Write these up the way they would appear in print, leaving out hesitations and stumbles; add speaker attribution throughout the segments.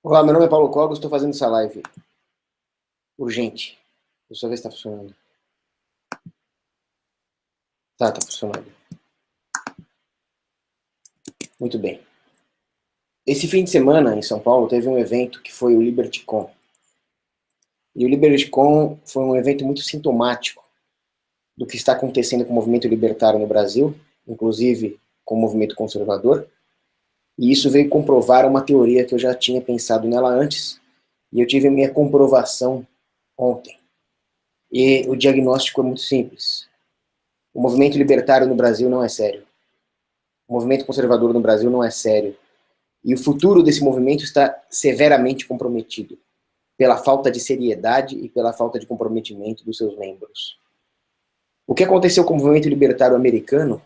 Speaker 1: Olá, meu nome é Paulo Cogos, estou fazendo essa live urgente. Deixa eu ver se está funcionando. Tá funcionando. Muito bem. Esse fim de semana, em São Paulo, teve um evento que foi o LibertyCon. E o LibertyCon foi um evento muito sintomático do que está acontecendo com o movimento libertário no Brasil, inclusive com o movimento conservador. E isso veio comprovar uma teoria que eu já tinha pensado nela antes, e eu tive a minha comprovação ontem. E o diagnóstico é muito simples. O movimento libertário no Brasil não é sério. O movimento conservador no Brasil não é sério. E o futuro desse movimento está severamente comprometido pela falta de seriedade e pela falta de comprometimento dos seus membros. O que aconteceu com o movimento libertário americano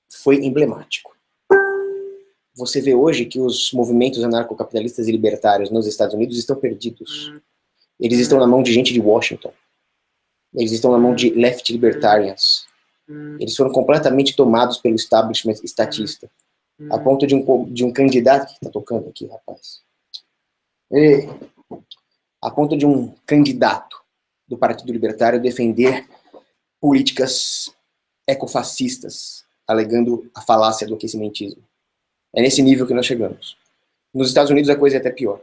Speaker 1: foi emblemático. Você vê hoje que os movimentos anarcocapitalistas e libertários nos Estados Unidos estão perdidos. Eles estão na mão de gente de Washington. Eles estão na mão de left libertarians. Eles foram completamente tomados pelo establishment estatista. A ponto de um candidato... que está tocando aqui, rapaz? A ponto de um candidato do Partido Libertário defender políticas ecofascistas, alegando a falácia do aquecimentismo. É nesse nível que nós chegamos. Nos Estados Unidos a coisa é até pior.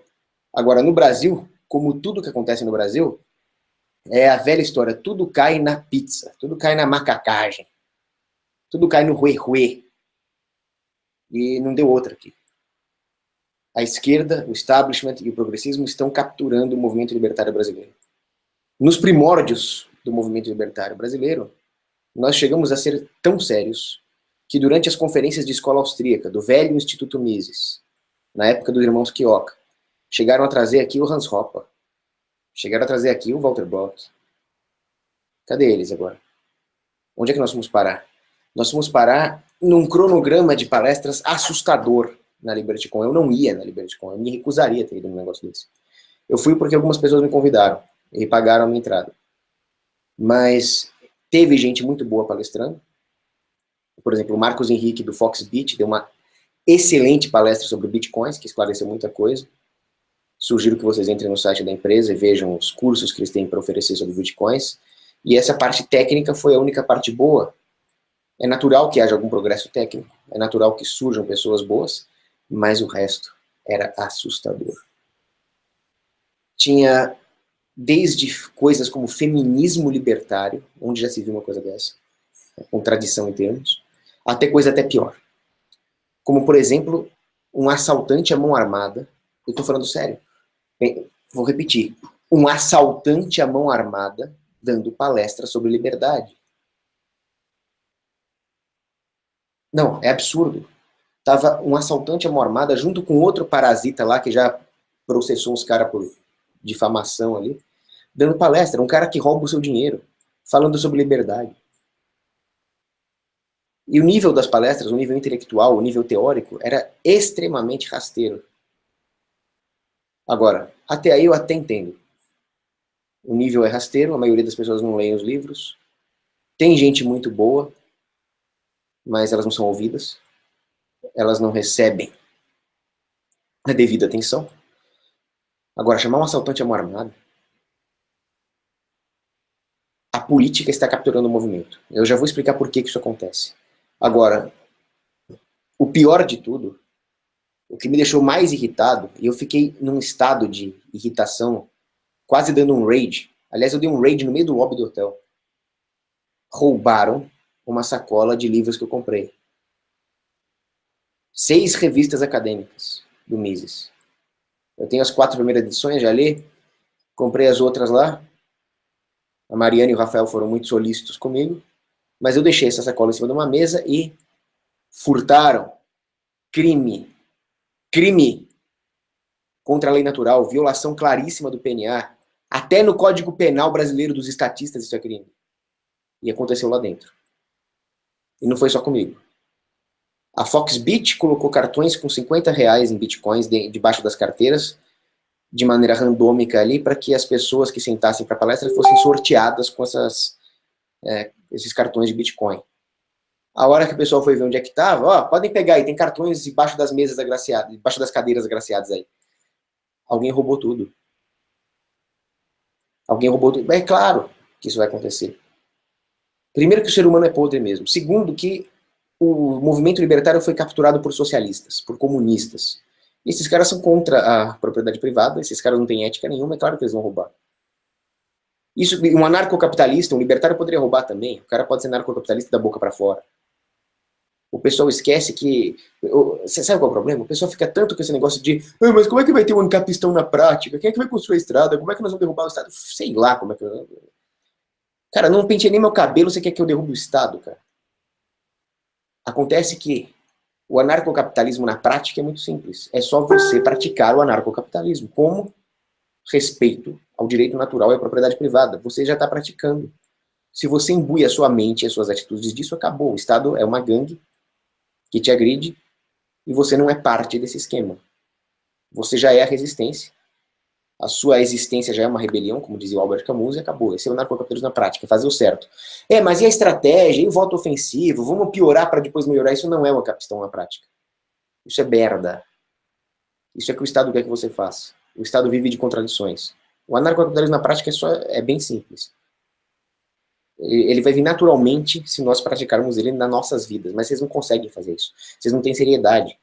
Speaker 1: Agora, no Brasil, como tudo que acontece no Brasil, é a velha história, tudo cai na pizza, tudo cai na macacagem, tudo cai no ruê-ruê. E não deu outra aqui. A esquerda, o establishment e o progressismo estão capturando o movimento libertário brasileiro. Nos primórdios do movimento libertário brasileiro, nós chegamos a ser tão sérios que durante as conferências de escola austríaca, do velho Instituto Mises, na época dos irmãos Quioca, chegaram a trazer aqui o Hans Hoppe, chegaram a trazer aqui o Walter Block. Cadê eles agora? Onde é que nós fomos parar? Nós fomos parar num cronograma de palestras assustador na LibertyCon. Eu não ia na LibertyCon, eu me recusaria a ter ido num negócio desse. Eu fui porque algumas pessoas me convidaram e pagaram a minha entrada. Mas teve gente muito boa palestrando. Por exemplo, o Marcos Henrique do Foxbit deu uma excelente palestra sobre bitcoins, que esclareceu muita coisa. Sugiro que vocês entrem no site da empresa e vejam os cursos que eles têm para oferecer sobre bitcoins. E essa parte técnica foi a única parte boa. É natural que haja algum progresso técnico, é natural que surjam pessoas boas, mas o resto era assustador. Tinha desde coisas como feminismo libertário, onde já se viu uma coisa dessa, contradição em termos, até coisa até pior. Como, por exemplo, um assaltante à mão armada, eu estou falando sério, vou repetir, um assaltante à mão armada dando palestra sobre liberdade. Não, é absurdo. Tava um assaltante à mão armada junto com outro parasita lá que já processou uns caras por difamação ali, dando palestra, um cara que rouba o seu dinheiro, falando sobre liberdade. E o nível das palestras, o nível intelectual, o nível teórico, era extremamente rasteiro. Agora, até aí eu até entendo. O nível é rasteiro, a maioria das pessoas não leem os livros. Tem gente muito boa, mas elas não são ouvidas. Elas não recebem a devida atenção. Agora, chamar um assaltante à mão armada, a política está capturando o movimento. Eu já vou explicar por que isso acontece. Agora, o pior de tudo, o que me deixou mais irritado, e eu fiquei num estado de irritação, quase dando um raid. Aliás, eu dei um raid no meio do lobby do hotel. Roubaram uma sacola de livros que eu comprei. 6 revistas acadêmicas do Mises. Eu tenho as 4 primeiras edições, já li. Comprei as outras lá. A Mariana e o Rafael foram muito solícitos comigo. Mas eu deixei essa sacola em cima de uma mesa e furtaram. Crime. Crime contra a lei natural. Violação claríssima do PNA. Até no Código Penal Brasileiro dos Estatistas isso é crime. E aconteceu lá dentro. E não foi só comigo. A Foxbit colocou cartões com R$50 em bitcoins debaixo das carteiras, de maneira randômica ali, para que as pessoas que sentassem para a palestra fossem sorteadas com esses cartões de bitcoin. A hora que o pessoal foi ver onde é que estava, ó, podem pegar aí, tem cartões debaixo das mesas agraciadas, debaixo das cadeiras agraciadas aí. Alguém roubou tudo. Alguém roubou tudo. É claro que isso vai acontecer. Primeiro que o ser humano é podre mesmo. Segundo que o movimento libertário foi capturado por socialistas, por comunistas. E esses caras são contra a propriedade privada, esses caras não têm ética nenhuma, é claro que eles vão roubar. Isso, um anarcocapitalista, um libertário poderia roubar também. O cara pode ser anarcocapitalista da boca para fora. O pessoal esquece que... Você sabe qual é o problema? O pessoal fica tanto com esse negócio de mas como é que vai ter um ancapistão na prática? Quem é que vai construir a estrada? Como é que nós vamos derrubar o Estado? Sei lá como é que... Cara, não pentei nem meu cabelo, você quer que eu derrube o Estado, cara? Acontece que o anarcocapitalismo na prática é muito simples. É só você praticar o anarcocapitalismo. Como? Respeito ao direito natural e à propriedade privada. Você já está praticando. Se você imbui a sua mente e as suas atitudes disso, acabou. O Estado é uma gangue que te agride e você não é parte desse esquema. Você já é a resistência. A sua existência já é uma rebelião, como dizia o Albert Camus, e acabou. Esse é o anarcocapitalismo na prática, fazer o certo. Mas e a estratégia? E o voto ofensivo? Vamos piorar para depois melhorar? Isso não é uma capistão na prática. Isso é merda. Isso é que o Estado quer que você faça. O Estado vive de contradições. O anarcocapitalismo na prática é bem simples. Ele vai vir naturalmente se nós praticarmos ele nas nossas vidas, mas vocês não conseguem fazer isso. Vocês não têm seriedade.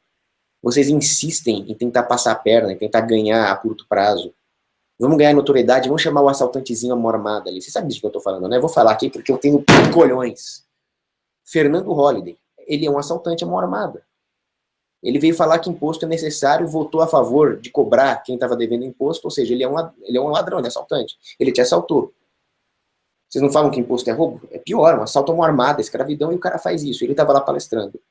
Speaker 1: Vocês insistem em tentar passar a perna, em tentar ganhar a curto prazo. Vamos ganhar notoriedade, vamos chamar o assaltantezinho à mão armada ali. Você sabe de que eu tô falando, né? Eu vou falar aqui porque eu tenho colhões. Fernando Holliday, ele é um assaltante à mão armada. Ele veio falar que imposto é necessário, votou a favor de cobrar quem estava devendo imposto, ou seja, ele é um ladrão, ele é assaltante. Ele te assaltou. Vocês não falam que imposto é roubo? É pior, um assalto a mão armada, escravidão, e o cara faz isso. Ele estava lá palestrando.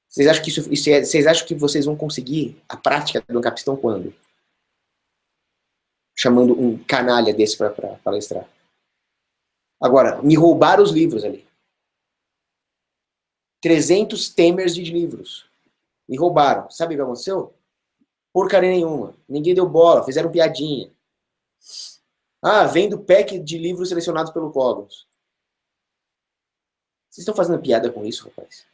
Speaker 1: Vocês acham que vocês acham que vocês vão conseguir a prática do capistão quando? Chamando um canalha desse para palestrar. Agora, me roubaram os livros ali. 300 temers de livros. Me roubaram. Sabe o que aconteceu? Porcaria nenhuma. Ninguém deu bola, fizeram piadinha. Vem do pack de livros selecionados pelo Cogos. Vocês estão fazendo piada com isso, rapaz?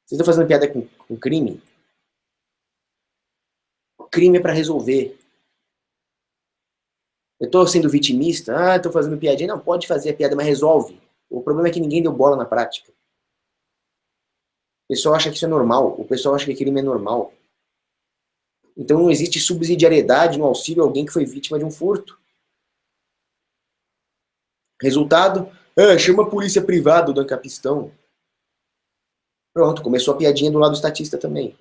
Speaker 1: Vocês estão fazendo piada com crime? Crime é para resolver. Eu estou sendo vitimista? Estou fazendo piadinha. Não, pode fazer a piada, mas resolve. O problema é que ninguém deu bola na prática. O pessoal acha que isso é normal. O pessoal acha que crime é normal. Então não existe subsidiariedade no auxílio a alguém que foi vítima de um furto. Resultado? Chama a polícia privada do ancapistão. Pronto, começou a piadinha do lado estatista também.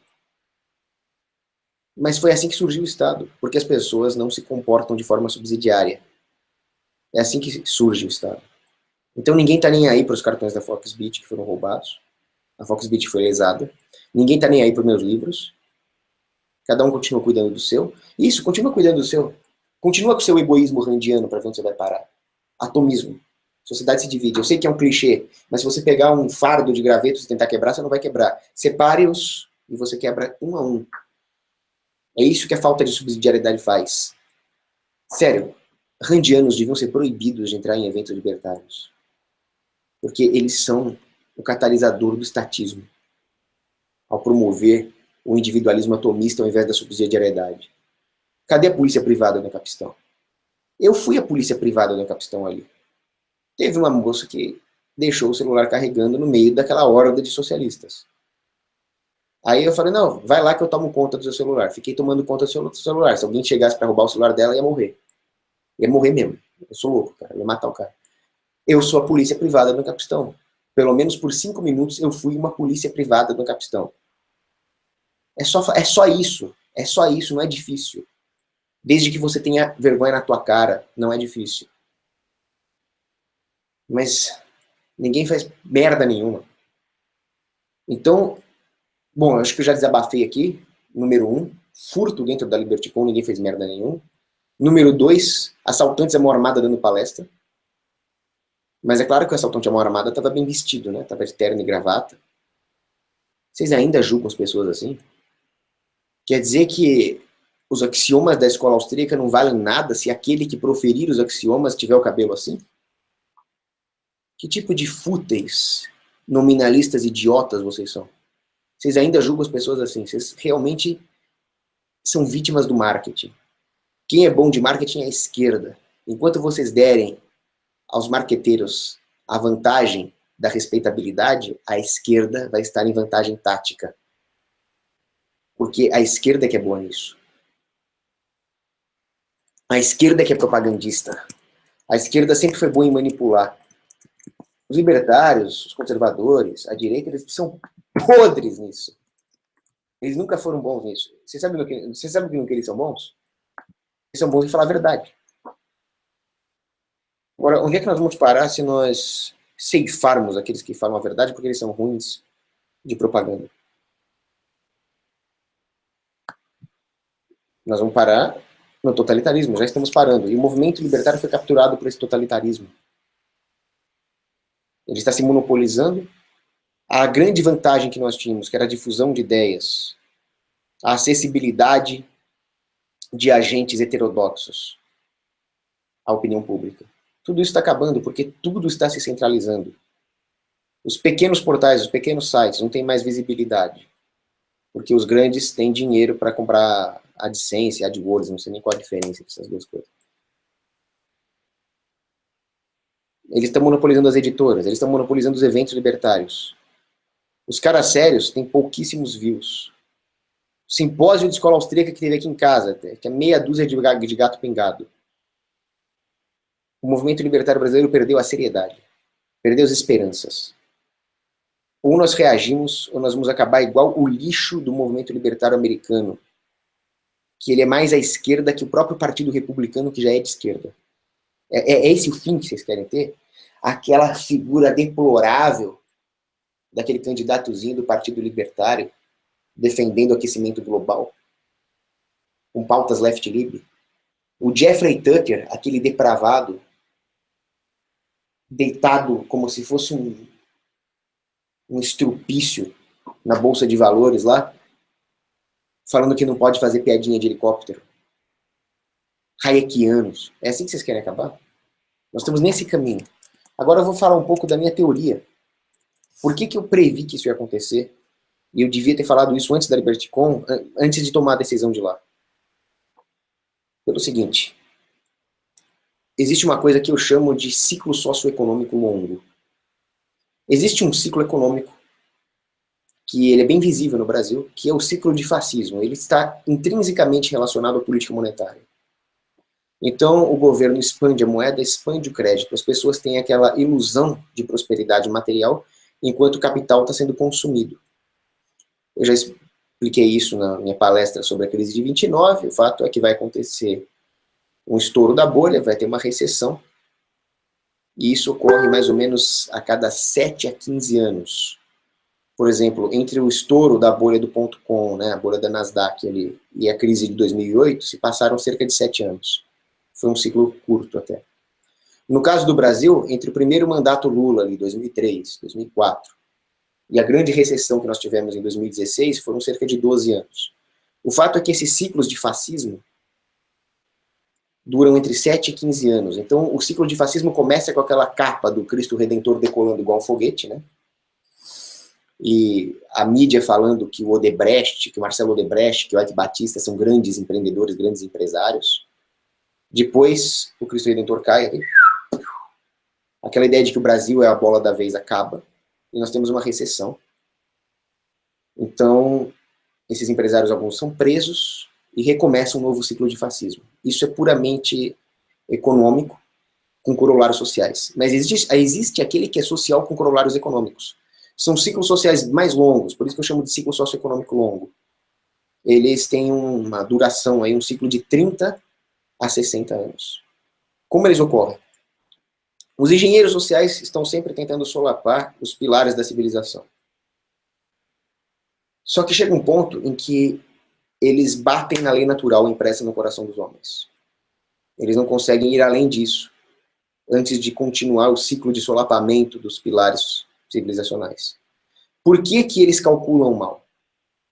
Speaker 1: Mas foi assim que surgiu o Estado, porque as pessoas não se comportam de forma subsidiária. É assim que surge o Estado. Então ninguém está nem aí para os cartões da Foxbit que foram roubados. A Foxbit foi lesada. Ninguém está nem aí para os meus livros. Cada um continua cuidando do seu. Isso, continua cuidando do seu. Continua com o seu egoísmo randiano para ver onde você vai parar. Atomismo. A sociedade se divide. Eu sei que é um clichê, mas se você pegar um fardo de gravetos e tentar quebrar, você não vai quebrar. Separe-os e você quebra um a um. É isso que a falta de subsidiariedade faz. Sério, randianos deviam ser proibidos de entrar em eventos libertários. Porque eles são o catalisador do estatismo. Ao promover o individualismo atomista ao invés da subsidiariedade. Cadê a polícia privada no Capistão? Eu fui a polícia privada no Capistão ali. Teve uma moça que deixou o celular carregando no meio daquela horda de socialistas. Aí eu falei, não, vai lá que eu tomo conta do seu celular. Fiquei tomando conta do seu celular. Se alguém chegasse para roubar o celular dela, ia morrer. Ia morrer mesmo. Eu sou louco, cara. Eu ia matar o cara. Eu sou a polícia privada do Capistão. Pelo menos por 5 minutos eu fui uma polícia privada do Capistão. É só isso. É só isso, não é difícil. Desde que você tenha vergonha na tua cara, não é difícil. Mas ninguém faz merda nenhuma. Então, bom, acho que eu já desabafei aqui. Número 1, furto dentro da Liberticon, ninguém fez merda nenhuma. Número 2, assaltantes à mão armada dando palestra. Mas é claro que o assaltante à mão armada estava bem vestido, né? Estava de terno e gravata. Vocês ainda julgam as pessoas assim? Quer dizer que os axiomas da escola austríaca não valem nada se aquele que proferir os axiomas tiver o cabelo assim? Que tipo de fúteis, nominalistas idiotas vocês são? Vocês ainda julgam as pessoas assim. Vocês realmente são vítimas do marketing. Quem é bom de marketing é a esquerda. Enquanto vocês derem aos marqueteiros a vantagem da respeitabilidade, a esquerda vai estar em vantagem tática. Porque a esquerda é que é boa nisso. A esquerda é que é propagandista. A esquerda sempre foi boa em manipular. Os libertários, os conservadores, a direita, eles são podres nisso. Eles nunca foram bons nisso. Você sabe no que eles são bons? Eles são bons em falar a verdade. Agora, onde é que nós vamos parar se nós ceifarmos aqueles que falam a verdade porque eles são ruins de propaganda? Nós vamos parar no totalitarismo, já estamos parando. E o movimento libertário foi capturado por esse totalitarismo. Ele está se monopolizando. A grande vantagem que nós tínhamos, que era a difusão de ideias, a acessibilidade de agentes heterodoxos à opinião pública. Tudo isso está acabando porque tudo está se centralizando. Os pequenos portais, os pequenos sites não têm mais visibilidade. Porque os grandes têm dinheiro para comprar AdSense, AdWords, não sei nem qual a diferença dessas duas coisas. Eles estão monopolizando as editoras, eles estão monopolizando os eventos libertários. Os caras sérios têm pouquíssimos views. O simpósio de escola austríaca que teve aqui em casa, que é meia dúzia de gato pingado. O movimento libertário brasileiro perdeu a seriedade, perdeu as esperanças. Ou nós reagimos, ou nós vamos acabar igual o lixo do movimento libertário americano, que ele é mais à esquerda que o próprio Partido Republicano, que já é de esquerda. É esse o fim que vocês querem ter? Aquela figura deplorável daquele candidatozinho do Partido Libertário, defendendo o aquecimento global, com pautas left-lib. O Jeffrey Tucker, aquele depravado, deitado como se fosse um estrupício na Bolsa de Valores lá, falando que não pode fazer piadinha de helicóptero. Hayekianos. É assim que vocês querem acabar? Nós estamos nesse caminho. Agora eu vou falar um pouco da minha teoria. Por que eu previ que isso ia acontecer? E eu devia ter falado isso antes da LibertyCon, antes de tomar a decisão de lá. Pelo seguinte, existe uma coisa que eu chamo de ciclo socioeconômico longo. Existe um ciclo econômico que ele é bem visível no Brasil, que é o ciclo de fascismo. Ele está intrinsecamente relacionado à política monetária. Então, o governo expande a moeda, expande o crédito. As pessoas têm aquela ilusão de prosperidade material, enquanto o capital está sendo consumido. Eu já expliquei isso na minha palestra sobre a crise de 29. O fato é que vai acontecer um estouro da bolha, vai ter uma recessão. E isso ocorre mais ou menos a cada 7 a 15 anos. Por exemplo, entre o estouro da bolha do .com, né, a bolha da Nasdaq ali, e a crise de 2008, se passaram cerca de 7 anos. Foi um ciclo curto até. No caso do Brasil, entre o primeiro mandato Lula, ali, 2003, 2004, e a grande recessão que nós tivemos em 2016, foram cerca de 12 anos. O fato é que esses ciclos de fascismo duram entre 7 e 15 anos. Então, o ciclo de fascismo começa com aquela capa do Cristo Redentor decolando igual um foguete, né? E a mídia falando que o Odebrecht, que o Marcelo Odebrecht, que o Ike Batista são grandes empreendedores, grandes empresários. Depois, o Cristo Redentor cai, aquela ideia de que o Brasil é a bola da vez acaba, e nós temos uma recessão. Então, esses empresários, alguns são presos, e recomeça um novo ciclo de fascismo. Isso é puramente econômico, com corolários sociais. Mas existe aquele que é social com corolários econômicos. São ciclos sociais mais longos, por isso que eu chamo de ciclo socioeconômico longo. Eles têm uma duração, aí, um ciclo de 30 a 60 anos. Como eles ocorrem? Os engenheiros sociais estão sempre tentando solapar os pilares da civilização. Só que chega um ponto em que eles batem na lei natural impressa no coração dos homens. Eles não conseguem ir além disso, antes de continuar o ciclo de solapamento dos pilares civilizacionais. Por que eles calculam mal?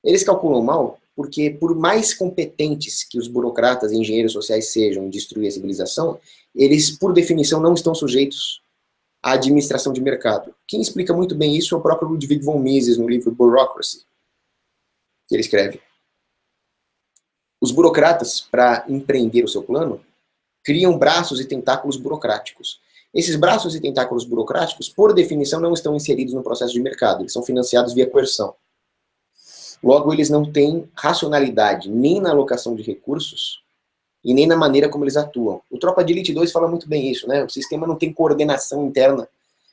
Speaker 1: Eles calculam mal porque, por mais competentes que os burocratas e engenheiros sociais sejam em destruir a civilização, eles, por definição, não estão sujeitos à administração de mercado. Quem explica muito bem isso é o próprio Ludwig von Mises, no livro Bureaucracy. que ele escreve. Os burocratas, para empreender o seu plano, criam braços e tentáculos burocráticos. Esses braços e tentáculos burocráticos, por definição, não estão inseridos no processo de mercado, eles são financiados via coerção. Logo, eles não têm racionalidade nem na alocação de recursos e nem na maneira como eles atuam. O Tropa de Elite 2 fala muito bem isso, né? O sistema não tem coordenação interna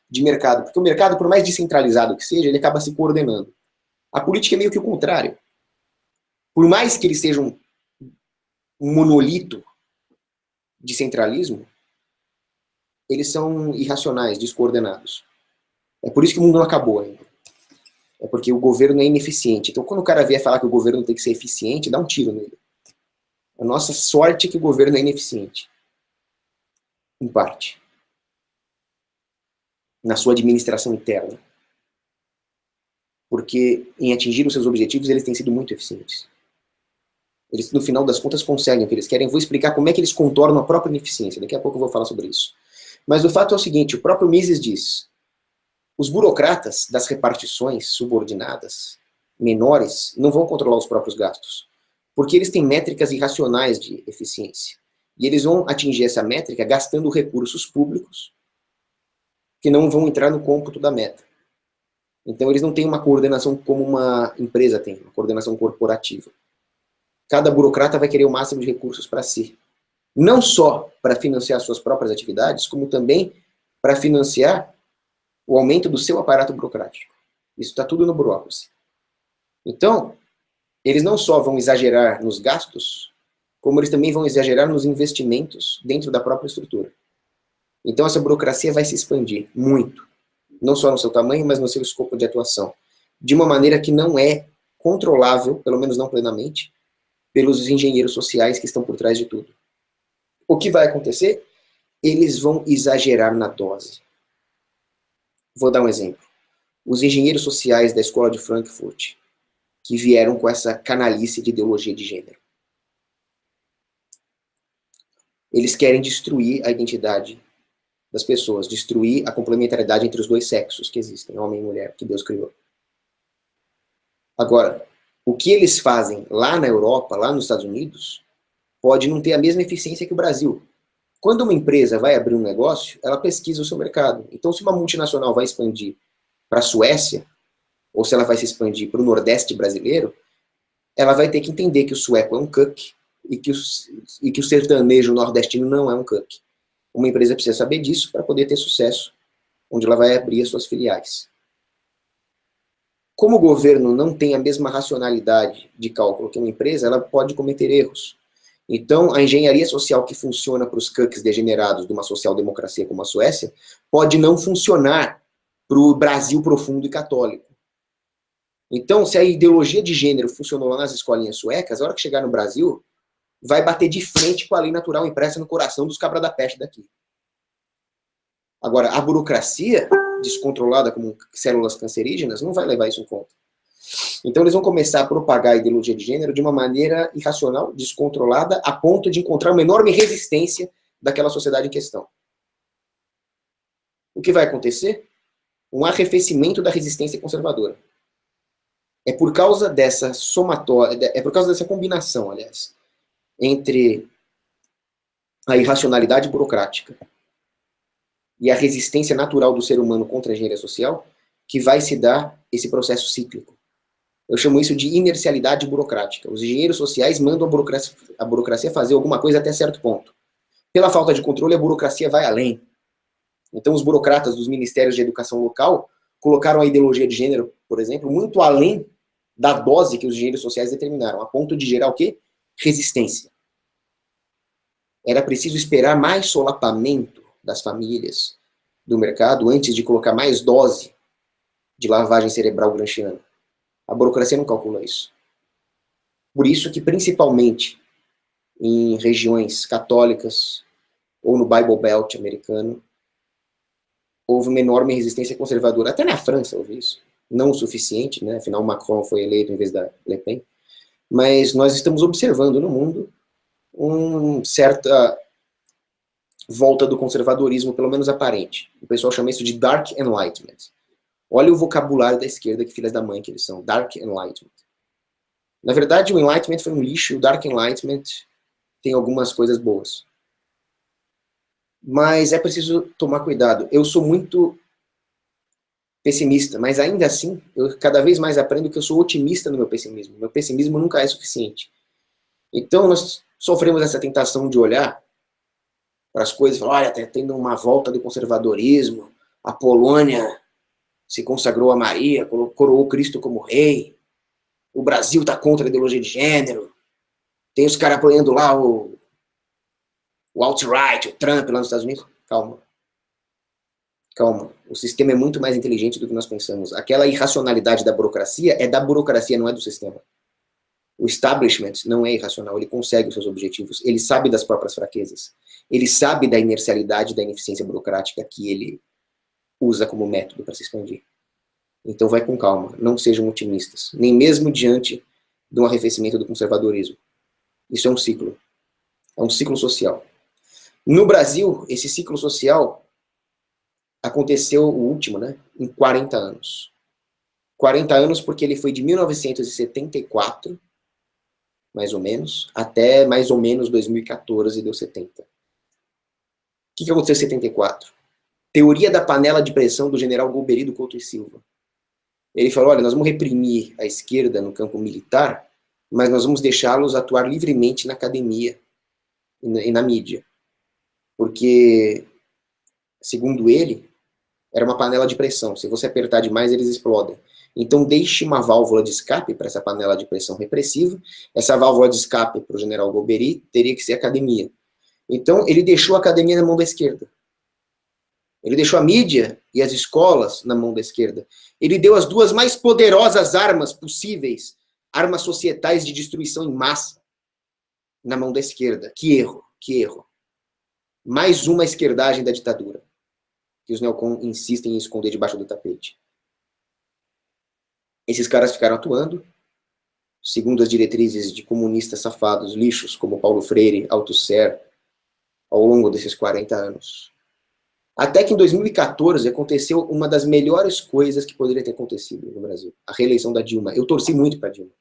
Speaker 1: de mercado, porque o mercado, por mais descentralizado que seja, ele acaba se coordenando. A política é meio que o contrário. Por mais que eles sejam um monolito de centralismo, eles são irracionais, descoordenados. É por isso que o mundo não acabou ainda. É porque o governo é ineficiente. Então, quando o cara vier falar que o governo tem que ser eficiente, dá um tiro nele. A nossa sorte é que o governo é ineficiente. Em parte. Na sua administração interna. Porque em atingir os seus objetivos, eles têm sido muito eficientes. Eles, no final das contas, conseguem o que eles querem. Eu vou explicar como é que eles contornam a própria ineficiência. Daqui a pouco eu vou falar sobre isso. Mas o fato é o seguinte, o próprio Mises diz, os burocratas das repartições subordinadas, menores, não vão controlar os próprios gastos. Porque eles têm métricas irracionais de eficiência. E eles vão atingir essa métrica gastando recursos públicos que não vão entrar no cômputo da meta. Então eles não têm uma coordenação como uma empresa tem, uma coordenação corporativa. Cada burocrata vai querer o máximo de recursos para si. Não só para financiar suas próprias atividades, como também para financiar o aumento do seu aparato burocrático. Isso está tudo no bureaucracy. Então, eles não só vão exagerar nos gastos, como eles também vão exagerar nos investimentos dentro da própria estrutura. Então essa burocracia vai se expandir muito. Não só no seu tamanho, mas no seu escopo de atuação. De uma maneira que não é controlável, pelo menos não plenamente, pelos engenheiros sociais que estão por trás de tudo. O que vai acontecer? Eles vão exagerar na dose. Vou dar um exemplo. Os engenheiros sociais da escola de Frankfurt, que vieram com essa canalice de ideologia de gênero. Eles querem destruir a identidade das pessoas, destruir a complementariedade entre os dois sexos que existem, homem e mulher, que Deus criou. Agora, o que eles fazem lá na Europa, lá nos Estados Unidos, pode não ter a mesma eficiência que o Brasil. Quando uma empresa vai abrir um negócio, ela pesquisa o seu mercado. Então, se uma multinacional vai expandir para a Suécia, ou se ela vai se expandir para o Nordeste brasileiro, ela vai ter que entender que o sueco é um cuck e que o sertanejo nordestino não é um cuck. Uma empresa precisa saber disso para poder ter sucesso, onde ela vai abrir as suas filiais. Como o governo não tem a mesma racionalidade de cálculo que uma empresa, ela pode cometer erros. Então, a engenharia social que funciona para os cucks degenerados de uma social-democracia como a Suécia, pode não funcionar para o Brasil profundo e católico. Então, se a ideologia de gênero funcionou lá nas escolinhas suecas, a hora que chegar no Brasil, vai bater de frente com a lei natural impressa no coração dos cabras da peste daqui. Agora, a burocracia, descontrolada como células cancerígenas, não vai levar isso em conta. Então eles vão começar a propagar a ideologia de gênero de uma maneira irracional, descontrolada, a ponto de encontrar uma enorme resistência daquela sociedade em questão. O que vai acontecer? Um arrefecimento da resistência conservadora. É por causa dessa somatória, é por causa dessa combinação, aliás, entre a irracionalidade burocrática e a resistência natural do ser humano contra a engenharia social, que vai se dar esse processo cíclico. Eu chamo isso de inercialidade burocrática. Os engenheiros sociais mandam a burocracia fazer alguma coisa até certo ponto. Pela falta de controle, a burocracia vai além. Então, os burocratas dos ministérios de educação local colocaram a ideologia de gênero, por exemplo, muito além da dose que os engenheiros sociais determinaram, a ponto de gerar o quê? Resistência. Era preciso esperar mais solapamento das famílias do mercado antes de colocar mais dose de lavagem cerebral gramsciana. A burocracia não calcula isso. Por isso que, principalmente em regiões católicas ou no Bible Belt americano, houve uma enorme resistência conservadora. Até na França houve isso. Não o suficiente, né? Afinal Macron foi eleito em vez da Le Pen. Mas nós estamos observando no mundo uma certa volta do conservadorismo, pelo menos aparente. O pessoal chama isso de Dark Enlightenment. Olha o vocabulário da esquerda, que filhas da mãe que eles são. Dark Enlightenment. Na verdade, o Enlightenment foi um lixo, o Dark Enlightenment tem algumas coisas boas. Mas é preciso tomar cuidado. Eu sou muito pessimista, mas ainda assim, eu cada vez mais aprendo que eu sou otimista no meu pessimismo. Meu pessimismo nunca é suficiente. Então, nós sofremos essa tentação de olhar para as coisas e falar, olha, está tendo uma volta do conservadorismo, a Polônia se consagrou a Maria, coroou Cristo como rei, o Brasil está contra a ideologia de gênero, tem os caras apoiando lá o alt-right, o Trump lá nos Estados Unidos. Calma. Calma. O sistema é muito mais inteligente do que nós pensamos. Aquela irracionalidade da burocracia é da burocracia, não é do sistema. O establishment não é irracional, ele consegue os seus objetivos, ele sabe das próprias fraquezas, ele sabe da inercialidade, da ineficiência burocrática que ele usa como método para se expandir. Então vai com calma, não sejam otimistas, nem mesmo diante de um arrefecimento do conservadorismo. Isso é um ciclo social. No Brasil, esse ciclo social aconteceu, o último, né, em 40 anos. 40 anos porque ele foi de 1974, mais ou menos, até mais ou menos 2014, deu 70. O que aconteceu em 74? Teoria da panela de pressão do general Golbery do Couto e Silva. Ele falou, olha, nós vamos reprimir a esquerda no campo militar, mas nós vamos deixá-los atuar livremente na academia e na mídia. Porque, segundo ele, era uma panela de pressão. Se você apertar demais, eles explodem. Então, deixe uma válvula de escape para essa panela de pressão repressiva. Essa válvula de escape para o general Golbery teria que ser a academia. Então, ele deixou a academia na mão da esquerda. Ele deixou a mídia e as escolas na mão da esquerda. Ele deu as duas mais poderosas armas possíveis, armas societais de destruição em massa, na mão da esquerda. Que erro, que erro. Mais uma esquerdagem da ditadura, que os neocon insistem em esconder debaixo do tapete. Esses caras ficaram atuando, segundo as diretrizes de comunistas safados, lixos, como Paulo Freire, Althusser, ao longo desses 40 anos. Até que em 2014 aconteceu uma das melhores coisas que poderia ter acontecido no Brasil, a reeleição da Dilma. Eu torci muito para a Dilma.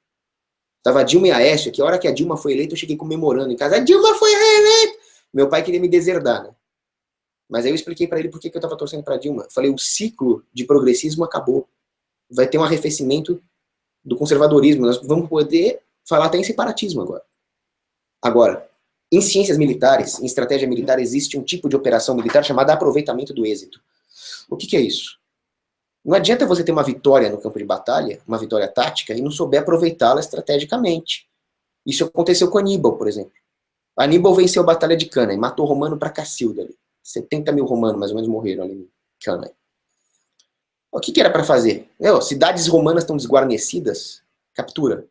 Speaker 1: Tava a Dilma e a Aécio, que a hora que a Dilma foi eleita, eu cheguei comemorando em casa. A Dilma foi reeleita! Meu pai queria me deserdar, né? Mas aí eu expliquei para ele por que eu estava torcendo para a Dilma. Falei, o ciclo de progressismo acabou. Vai ter um arrefecimento do conservadorismo. Nós vamos poder falar até em separatismo agora. Agora, em ciências militares, em estratégia militar, existe um tipo de operação militar chamada aproveitamento do êxito. O que é isso? Não adianta você ter uma vitória no campo de batalha, uma vitória tática, e não souber aproveitá-la estrategicamente. Isso aconteceu com Aníbal, por exemplo. Aníbal venceu a Batalha de Cannae, matou romano pra cacilda ali. 70 mil romanos, mais ou menos, morreram ali em Cannae. O que era para fazer? Cidades romanas estão desguarnecidas, captura.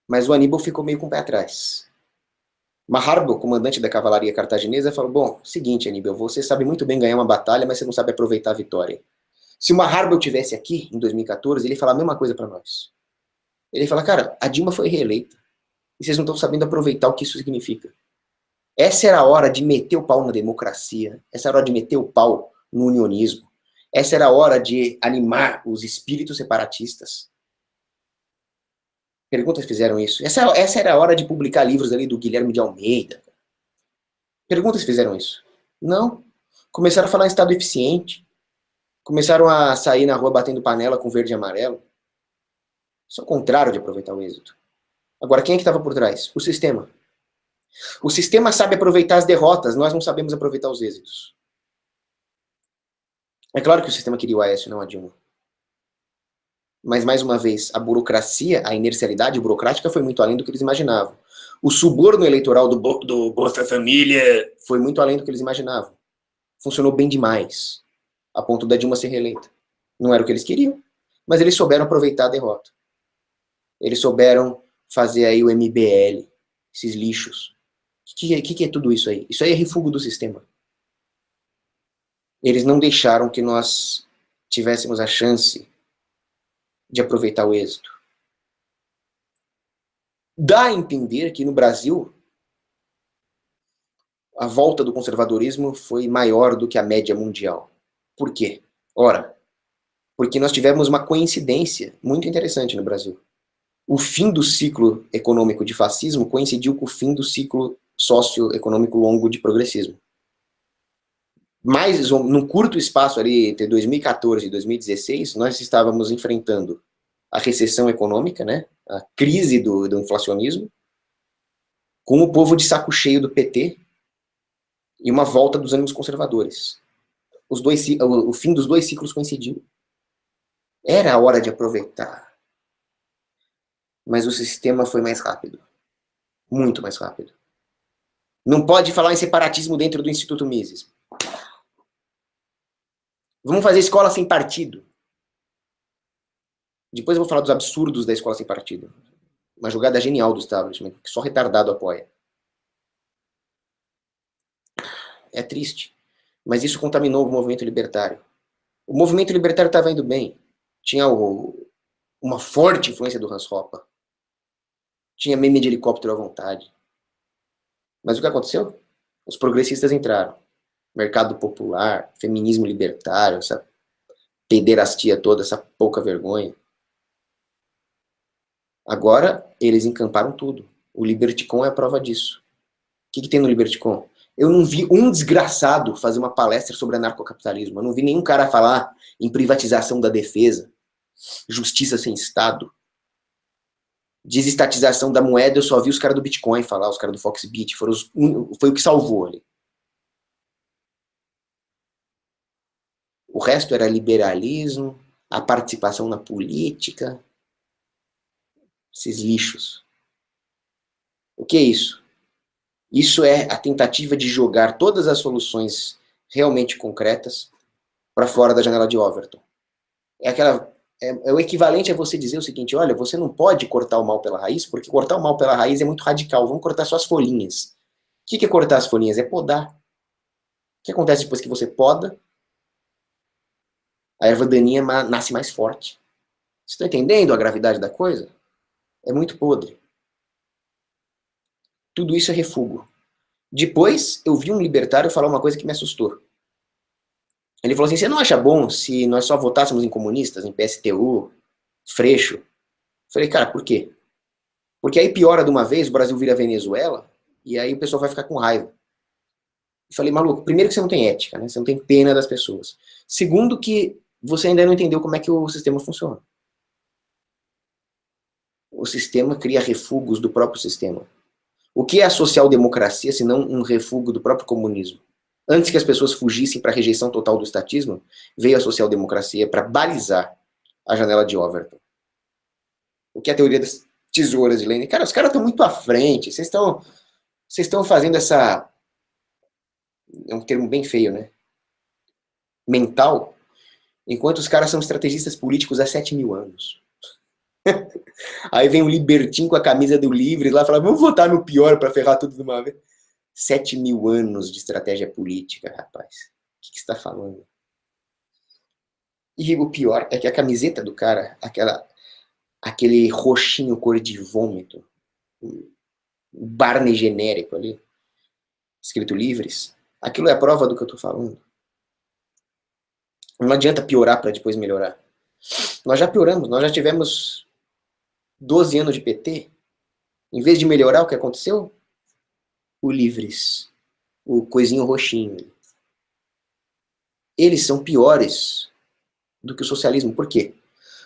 Speaker 1: Mas o Aníbal ficou meio com o pé atrás. Maharbo, comandante da cavalaria cartaginesa, falou, bom, seguinte, Aníbal, você sabe muito bem ganhar uma batalha, mas você não sabe aproveitar a vitória. Se o Maharbo estivesse aqui, em 2014, ele ia falar a mesma coisa para nós. Ele ia falar, cara, a Dilma foi reeleita, e vocês não estão sabendo aproveitar o que isso significa. Essa era a hora de meter o pau na democracia, essa era a hora de meter o pau no unionismo, essa era a hora de animar os espíritos separatistas. Perguntas fizeram isso. Essa era a hora de publicar livros ali do Guilherme de Almeida. Perguntas fizeram isso. Não. Começaram a falar em estado eficiente. Começaram a sair na rua batendo panela com verde e amarelo. Isso é o contrário de aproveitar o êxito. Agora, quem é que estava por trás? O sistema. O sistema sabe aproveitar as derrotas, nós não sabemos aproveitar os êxitos. É claro que o sistema queria o Aécio, não a Dilma. Mas, mais uma vez, a burocracia, a inercialidade burocrática foi muito além do que eles imaginavam. O suborno eleitoral do Bolsa Família foi muito além do que eles imaginavam. Funcionou bem demais, a ponto da Dilma ser reeleita. Não era o que eles queriam, mas eles souberam aproveitar a derrota. Eles souberam fazer aí o MBL, esses lixos. O que é tudo isso aí? Isso aí é refúgio do sistema. Eles não deixaram que nós tivéssemos a chance de aproveitar o êxito. Dá a entender que no Brasil a volta do conservadorismo foi maior do que a média mundial. Por quê? Ora, porque nós tivemos uma coincidência muito interessante no Brasil. o fim do ciclo econômico de fascismo coincidiu com o fim do ciclo socioeconômico longo de progressismo. Mas, num curto espaço ali, entre 2014 e 2016, nós estávamos enfrentando a recessão econômica, né, a crise do inflacionismo, com o povo de saco cheio do PT e uma volta dos ânimos conservadores. O fim dos dois ciclos coincidiu. Era a hora de aproveitar. Mas o sistema foi mais rápido. Muito mais rápido. Não pode falar em separatismo dentro do Instituto Mises. Vamos fazer escola sem partido. Depois eu vou falar dos absurdos da escola sem partido. Uma jogada genial do establishment, que só retardado apoia. É triste. Mas isso contaminou o movimento libertário. O movimento libertário estava indo bem. Tinha uma forte influência do Hans Hoppe. Tinha meme de helicóptero à vontade. Mas o que aconteceu? Os progressistas entraram. Mercado popular, feminismo libertário, essa pederastia toda, essa pouca vergonha. Agora, eles encamparam tudo. O Liberticon é a prova disso. O que tem no Liberticon? Eu não vi um desgraçado fazer uma palestra sobre anarcocapitalismo. Eu não vi nenhum cara falar em privatização da defesa, justiça sem Estado, desestatização da moeda. Eu só vi os caras do Bitcoin falar, os caras do Foxbit. Foi o que salvou ali. O resto era liberalismo, a participação na política, esses lixos. O que é isso? Isso é a tentativa de jogar todas as soluções realmente concretas para fora da janela de Overton. É o equivalente a você dizer o seguinte: olha, você não pode cortar o mal pela raiz, porque cortar o mal pela raiz é muito radical, vamos cortar só as folhinhas. O que é cortar as folhinhas? É podar. O que acontece depois que você poda? A erva daninha nasce mais forte. Vocês estão entendendo a gravidade da coisa? É muito podre. Tudo isso é refúgio. Depois, eu vi um libertário falar uma coisa que me assustou. Ele falou assim: você não acha bom se nós só votássemos em comunistas, em PSTU, Freixo? Eu falei: cara, por quê? Porque aí piora de uma vez, o Brasil vira Venezuela, e aí o pessoal vai ficar com raiva. Eu falei: maluco, primeiro que você não tem ética, né? Você não tem pena das pessoas. Segundo que você ainda não entendeu como é que o sistema funciona. O sistema cria refúgios do próprio sistema. O que é a social-democracia, se não um refúgio do próprio comunismo? Antes que as pessoas fugissem para a rejeição total do estatismo, veio a social-democracia para balizar a janela de Overton. O que é a teoria das tesouras de Lenin? Cara, os caras estão muito à frente. Vocês estão fazendo essa... É um termo bem feio, né? Mental. Enquanto os caras são estrategistas políticos há 7.000 anos. Aí vem um libertinho com a camisa do Livre lá e fala: vamos votar no pior para ferrar tudo de uma vez. 7.000 anos de estratégia política, rapaz. O que você está falando? E o pior é que a camiseta do cara, aquele roxinho cor de vômito, um Barney genérico ali, escrito Livres, aquilo é a prova do que eu estou falando. Não adianta piorar para depois melhorar. Nós já pioramos, nós já tivemos 12 anos de PT. Em vez de melhorar, o que aconteceu? O Livres, o coisinho roxinho. Eles são piores do que o socialismo. Por quê?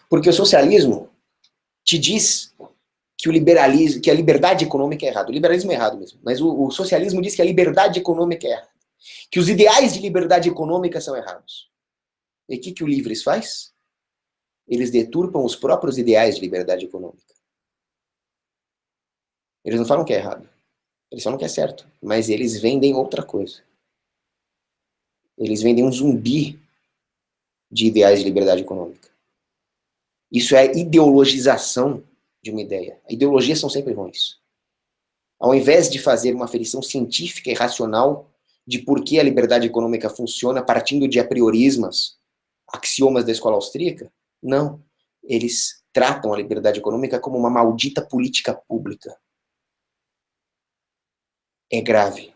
Speaker 1: Porque o socialismo te diz que o liberalismo, que a liberdade econômica é errado. O liberalismo é errado mesmo, mas o socialismo diz que a liberdade econômica é errada. Que os ideais de liberdade econômica são errados. E o que o Livres faz? Eles deturpam os próprios ideais de liberdade econômica. Eles não falam que é errado. Eles falam que é certo. Mas eles vendem outra coisa. Eles vendem um zumbi de ideais de liberdade econômica. Isso é ideologização de uma ideia. Ideologias são sempre ruins. Ao invés de fazer uma aferição científica e racional de por que a liberdade econômica funciona partindo de apriorismos, axiomas da escola austríaca, não. Eles tratam a liberdade econômica como uma maldita política pública. É grave.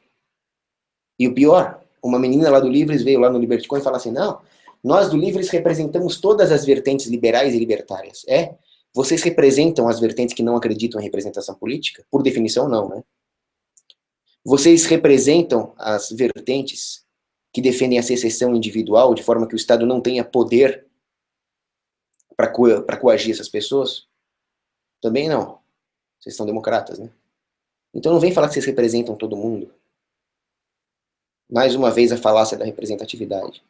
Speaker 1: E o pior, uma menina lá do Livres veio lá no Liberticon e falou assim: não, nós do Livres representamos todas as vertentes liberais e libertárias. Vocês representam as vertentes que não acreditam em representação política? Por definição, não, né? Vocês representam as vertentes que defendem a secessão individual, de forma que o Estado não tenha poder para coagir essas pessoas? Também não. Vocês são democratas, né? Então não vem falar que vocês representam todo mundo. Mais uma vez a falácia da representatividade.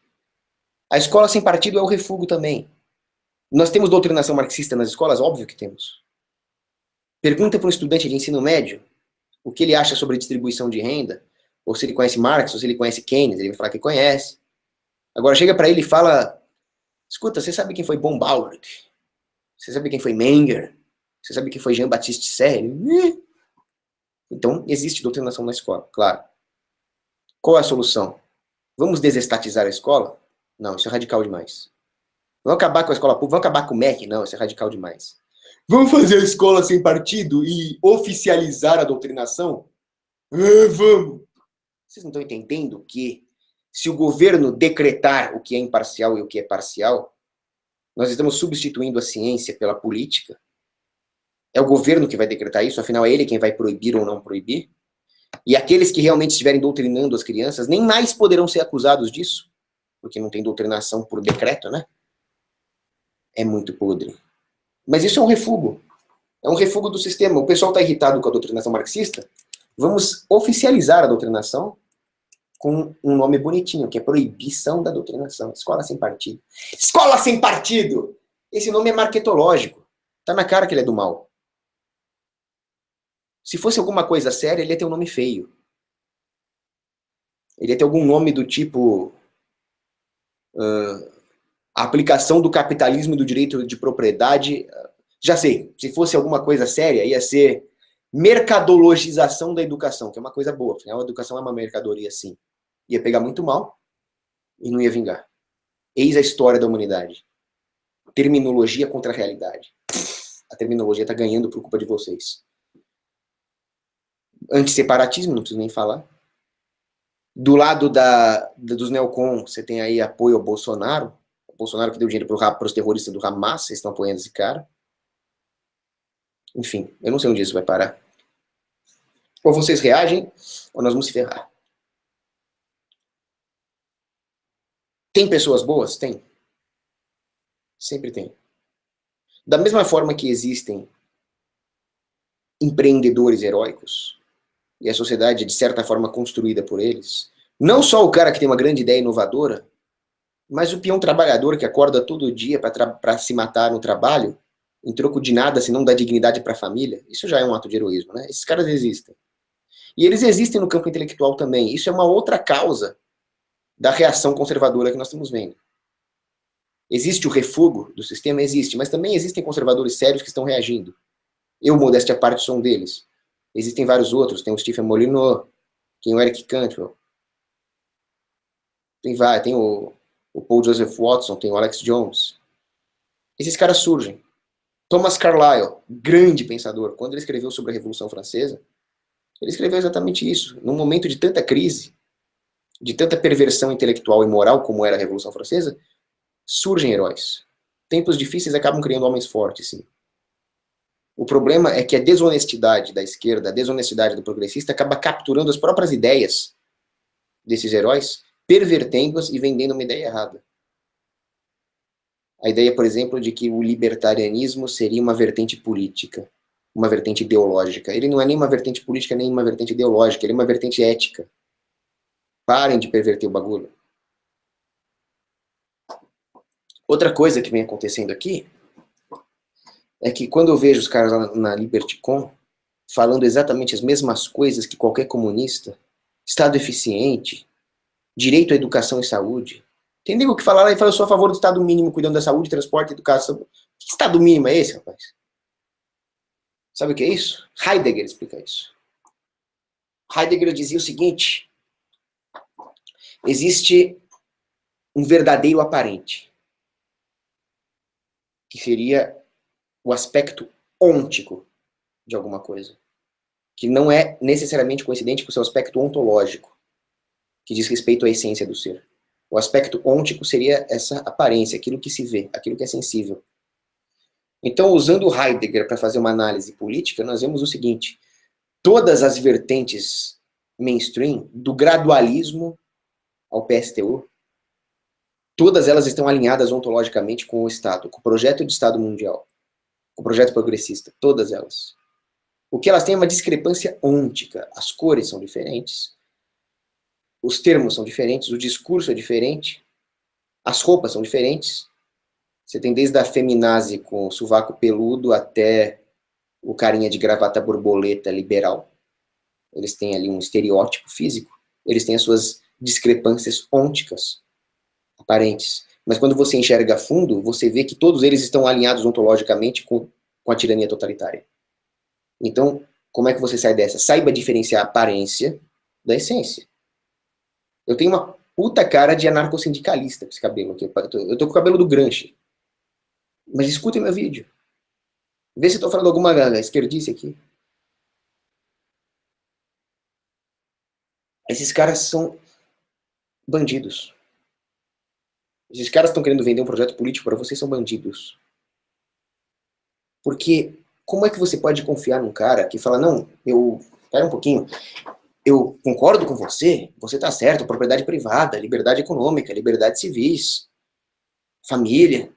Speaker 1: A escola sem partido é o refúgio também. Nós temos doutrinação marxista nas escolas? Óbvio que temos. Pergunta para um estudante de ensino médio o que ele acha sobre distribuição de renda, ou se ele conhece Marx, ou se ele conhece Keynes, ele vai falar que conhece. Agora chega para ele e fala, escuta, você sabe quem foi von Bauer? Você sabe quem foi Menger? Você sabe quem foi Jean-Baptiste Say? Então, existe doutrinação na escola, claro. Qual é a solução? Vamos desestatizar a escola? Não, isso é radical demais. Vamos acabar com a escola pública? Vamos acabar com o MEC? Não, isso é radical demais. Vamos fazer a escola sem partido e oficializar a doutrinação? Vamos! Vocês não estão entendendo que se o governo decretar o que é imparcial e o que é parcial, nós estamos substituindo a ciência pela política? É o governo que vai decretar isso, afinal é ele quem vai proibir ou não proibir? E aqueles que realmente estiverem doutrinando as crianças nem mais poderão ser acusados disso, porque não tem doutrinação por decreto, né? É muito podre. Mas isso é um refúgio. É um refúgio do sistema. O pessoal está irritado com a doutrinação marxista. Vamos oficializar a doutrinação com um nome bonitinho, que é proibição da doutrinação. Escola sem partido. Escola sem partido! Esse nome é marketológico. Tá na cara que ele é do mal. Se fosse alguma coisa séria, ele ia ter um nome feio. Ele ia ter algum nome do tipo... a aplicação do capitalismo e do direito de propriedade... Já sei, se fosse alguma coisa séria, ia ser mercadologização da educação, que é uma coisa boa. Afinal, a educação é uma mercadoria, sim. Ia pegar muito mal e não ia vingar. Eis a história da humanidade. Terminologia contra a realidade. A terminologia está ganhando por culpa de vocês. Antisseparatismo, não preciso nem falar. Do lado dos neocon, você tem aí apoio ao Bolsonaro. O Bolsonaro que deu dinheiro para os terroristas do Hamas, vocês estão apoiando esse cara. Enfim, eu não sei onde isso vai parar. Ou vocês reagem, ou nós vamos se ferrar. Tem pessoas boas? Tem. Sempre tem. Da mesma forma que existem empreendedores heróicos, e a sociedade é de certa forma construída por eles, não só o cara que tem uma grande ideia inovadora, mas o peão trabalhador que acorda todo dia para se matar no trabalho, em troco de nada, se não dá dignidade para a família, isso já é um ato de heroísmo, né? Esses caras existem. E eles existem no campo intelectual também. Isso é uma outra causa da reação conservadora que nós estamos vendo. Existe o refúgio do sistema? Existe, mas também existem conservadores sérios que estão reagindo. Eu, modéstia à parte, sou um deles. Existem vários outros, tem o Stephen Molyneux, tem o Eric Cantwell, tem o Paul Joseph Watson, tem o Alex Jones. Esses caras surgem. Thomas Carlyle, grande pensador, quando ele escreveu sobre a Revolução Francesa, ele escreveu exatamente isso. Num momento de tanta crise, de tanta perversão intelectual e moral como era a Revolução Francesa, surgem heróis. Tempos difíceis acabam criando homens fortes, sim. O problema é que a desonestidade da esquerda, a desonestidade do progressista acaba capturando as próprias ideias desses heróis, pervertendo-as e vendendo uma ideia errada. A ideia, por exemplo, de que o libertarianismo seria uma vertente política, uma vertente ideológica. Ele não é nem uma vertente política, nem uma vertente ideológica, ele é uma vertente ética. Parem de perverter o bagulho. Outra coisa que vem acontecendo aqui é que quando eu vejo os caras lá na LibertyCon falando exatamente as mesmas coisas que qualquer comunista, Estado eficiente, direito à educação e saúde, tem nego que fala lá e fala, eu sou a favor do Estado mínimo cuidando da saúde, transporte e educação. Que Estado mínimo é esse, rapaz? Sabe o que é isso? Heidegger explica isso. Heidegger dizia o seguinte: existe um verdadeiro aparente, que seria o aspecto ôntico de alguma coisa, que não é necessariamente coincidente com o seu aspecto ontológico, que diz respeito à essência do ser. O aspecto ôntico seria essa aparência, aquilo que se vê, aquilo que é sensível. Então, usando Heidegger para fazer uma análise política, nós vemos o seguinte: todas as vertentes mainstream, do gradualismo ao PSTU, todas elas estão alinhadas ontologicamente com o Estado, com o projeto de Estado mundial, com o projeto progressista, todas elas. O que elas têm é uma discrepância ôntica. As cores são diferentes, os termos são diferentes, o discurso é diferente, as roupas são diferentes. Você tem desde a feminazi com o sovaco peludo até o carinha de gravata borboleta liberal. Eles têm ali um estereótipo físico. Eles têm as suas discrepâncias ônticas aparentes. Mas quando você enxerga a fundo, você vê que todos eles estão alinhados ontologicamente com a tirania totalitária. Então, como é que você sai dessa? Saiba diferenciar a aparência da essência. Eu tenho uma puta cara de anarcossindicalista com esse cabelo aqui. Eu tô com o cabelo do Gramsci. Mas escutem meu vídeo. Vê se eu tô falando alguma esquerdice aqui. Esses caras são bandidos. Esses caras estão querendo vender um projeto político para vocês, são bandidos. Porque como é que você pode confiar num cara que fala, não, pera um pouquinho, eu concordo com você, você tá certo, propriedade privada, liberdade econômica, liberdade civis, família,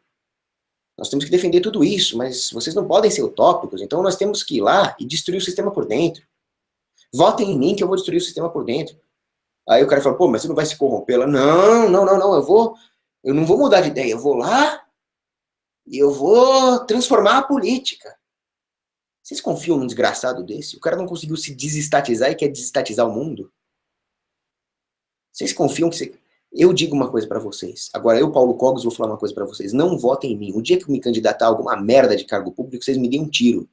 Speaker 1: nós temos que defender tudo isso, mas vocês não podem ser utópicos, então nós temos que ir lá e destruir o sistema por dentro. Votem em mim que eu vou destruir o sistema por dentro. Aí o cara fala, pô, mas você não vai se corromper? Ela, não, eu não vou mudar de ideia, eu vou lá e eu vou transformar a política. Vocês confiam num desgraçado desse? O cara não conseguiu se desestatizar e quer desestatizar o mundo? Vocês confiam que você... Eu digo uma coisa pra vocês. Agora, eu, Paulo Cogos, vou falar uma coisa pra vocês. Não votem em mim. O dia que eu me candidatar a alguma merda de cargo público, vocês me deem um tiro.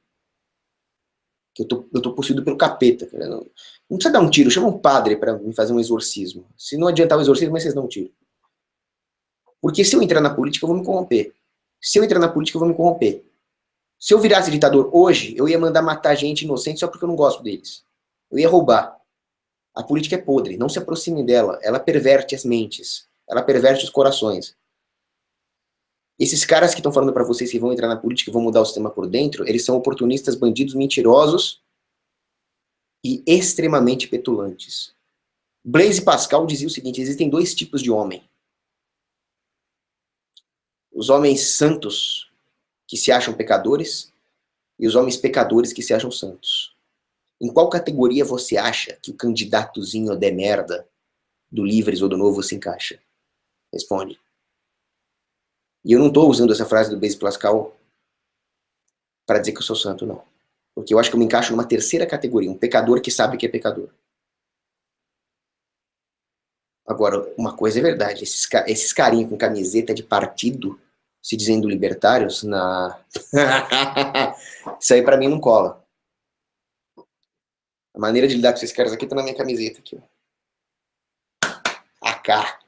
Speaker 1: Que eu tô possuído pelo capeta. Não precisa dar um tiro. Chama um padre pra me fazer um exorcismo. Se não adiantar o exorcismo, mas vocês dão um tiro. Porque se eu entrar na política, eu vou me corromper. Se eu entrar na política, eu vou me corromper. Se eu virasse ditador hoje, eu ia mandar matar gente inocente só porque eu não gosto deles. Eu ia roubar. A política é podre, não se aproxime dela. Ela perverte as mentes. Ela perverte os corações. Esses caras que estão falando pra vocês que vão entrar na política e vão mudar o sistema por dentro, eles são oportunistas, bandidos, mentirosos e extremamente petulantes. Blaise Pascal dizia o seguinte, existem dois tipos de homem. Os homens santos, que se acham pecadores, e os homens pecadores que se acham santos. Em qual categoria você acha que o candidatozinho de merda do Livres ou do Novo se encaixa? Responde. E eu não estou usando essa frase do Blaise Pascal para dizer que eu sou santo, não. Porque eu acho que eu me encaixo numa terceira categoria, um pecador que sabe que é pecador. Agora, uma coisa é verdade, esses carinhos com camiseta de partido, se dizendo libertários, isso aí pra mim não cola. A maneira de lidar com esses caras aqui tá na minha camiseta aqui, ó. AK.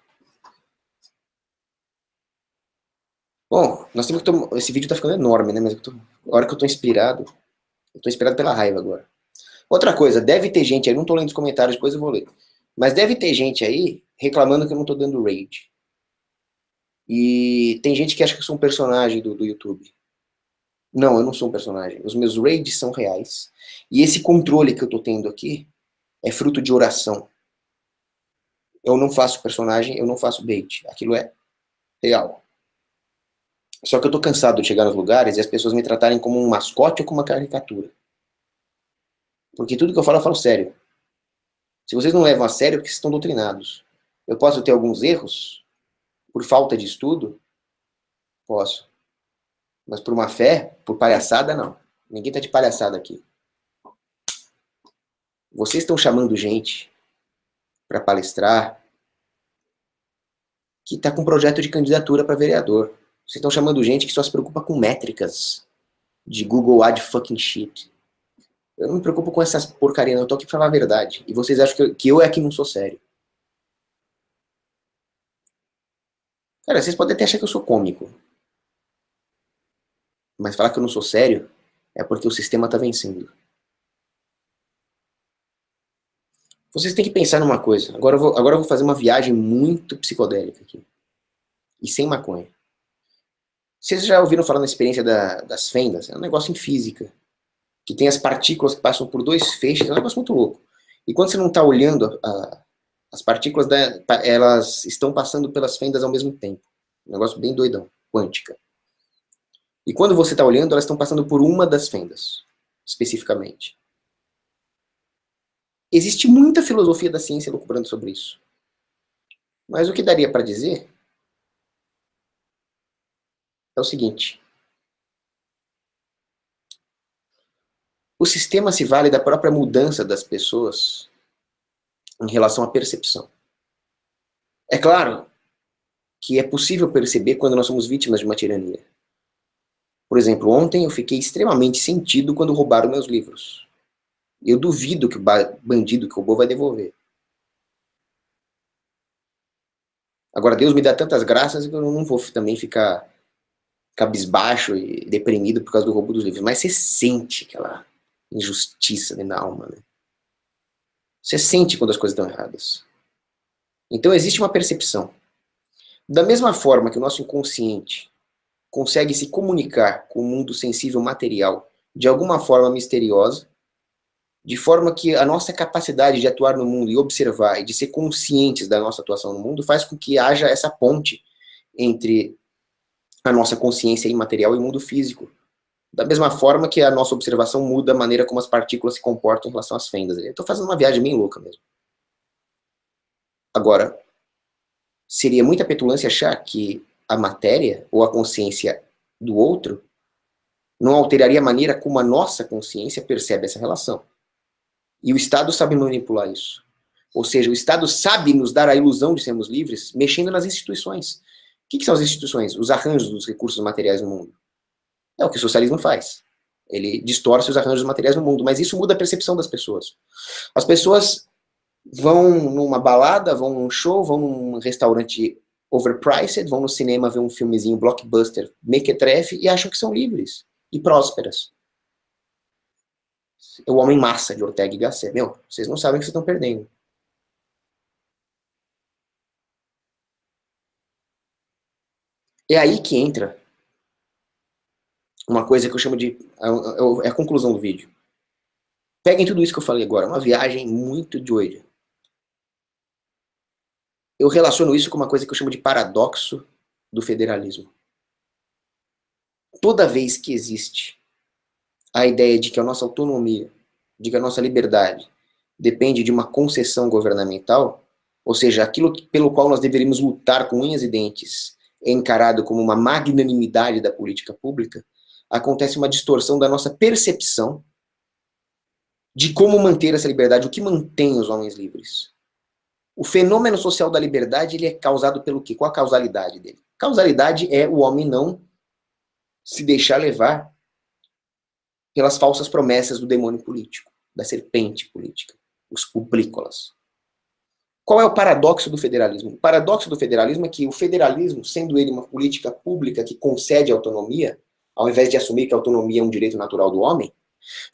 Speaker 1: Bom, nós temos que esse vídeo tá ficando enorme, né? Mas a hora que eu tô inspirado pela raiva agora. Outra coisa, deve ter gente aí, não tô lendo os comentários, depois eu vou ler. Mas deve ter gente aí reclamando que eu não tô dando raid. E tem gente que acha que eu sou um personagem do YouTube. Não, eu não sou um personagem. Os meus raids são reais. E esse controle que eu tô tendo aqui é fruto de oração. Eu não faço personagem, eu não faço bait. Aquilo é real. Só que eu tô cansado de chegar nos lugares e as pessoas me tratarem como um mascote ou como uma caricatura. Porque tudo que eu falo sério. Se vocês não levam a sério, é porque vocês estão doutrinados. Eu posso ter alguns erros por falta de estudo? Posso. Mas por uma fé, por palhaçada, não. Ninguém tá de palhaçada aqui. Vocês estão chamando gente para palestrar que tá com projeto de candidatura para vereador. Vocês estão chamando gente que só se preocupa com métricas de Google Ad fucking shit. Eu não me preocupo com essas porcaria, não. Eu tô aqui pra falar a verdade. E vocês acham que eu é que não sou sério. Cara, vocês podem até achar que eu sou cômico. Mas falar que eu não sou sério é porque o sistema tá vencendo. Vocês têm que pensar numa coisa. Agora eu vou fazer uma viagem muito psicodélica aqui. E sem maconha. Vocês já ouviram falar na experiência das fendas? É um negócio em física, que tem as partículas que passam por dois feixes, é um negócio muito louco. E quando você não está olhando, as partículas, elas estão passando pelas fendas ao mesmo tempo. Um negócio bem doidão, quântica. E quando você está olhando, elas estão passando por uma das fendas, especificamente. Existe muita filosofia da ciência lucubrando sobre isso. Mas o que daria para dizer é o seguinte: o sistema se vale da própria mudança das pessoas em relação à percepção. É claro que é possível perceber quando nós somos vítimas de uma tirania. Por exemplo, ontem eu fiquei extremamente sentido quando roubaram meus livros. Eu duvido que o bandido que roubou vai devolver. Agora, Deus me dá tantas graças que eu não vou também ficar cabisbaixo e deprimido por causa do roubo dos livros. Mas você sente aquela injustiça dentro da alma, né? Você sente quando as coisas estão erradas. Então existe uma percepção. Da mesma forma que o nosso inconsciente consegue se comunicar com o mundo sensível material de alguma forma misteriosa, de forma que a nossa capacidade de atuar no mundo e observar e de ser conscientes da nossa atuação no mundo faz com que haja essa ponte entre a nossa consciência imaterial e o mundo físico. Da mesma forma que a nossa observação muda a maneira como as partículas se comportam em relação às fendas. Eu estou fazendo uma viagem bem louca mesmo. Agora, seria muita petulância achar que a matéria ou a consciência do outro não alteraria a maneira como a nossa consciência percebe essa relação. E o Estado sabe manipular isso. Ou seja, o Estado sabe nos dar a ilusão de sermos livres, mexendo nas instituições. O que são as instituições? Os arranjos dos recursos materiais no mundo. É o que o socialismo faz. Ele distorce os arranjos materiais no mundo, mas isso muda a percepção das pessoas. As pessoas vão numa balada, vão num show, vão num restaurante overpriced, vão no cinema ver um filmezinho blockbuster mequetrefe e acham que são livres e prósperas. O homem massa de Ortega y Gasset. Meu, vocês não sabem o que vocês estão perdendo. É aí que entra uma coisa que eu chamo de... É a conclusão do vídeo. Peguem tudo isso que eu falei agora, uma viagem muito doida. Eu relaciono isso com uma coisa que eu chamo de paradoxo do federalismo. Toda vez que existe a ideia de que a nossa autonomia, de que a nossa liberdade depende de uma concessão governamental, ou seja, aquilo pelo qual nós deveríamos lutar com unhas e dentes, é encarado como uma magnanimidade da política pública, acontece uma distorção da nossa percepção de como manter essa liberdade, o que mantém os homens livres. O fenômeno social da liberdade, ele é causado pelo quê? Qual a causalidade dele? Causalidade é o homem não se deixar levar pelas falsas promessas do demônio político, da serpente política, os publícolas. Qual é o paradoxo do federalismo? O paradoxo do federalismo é que o federalismo, sendo ele uma política pública que concede autonomia, ao invés de assumir que a autonomia é um direito natural do homem,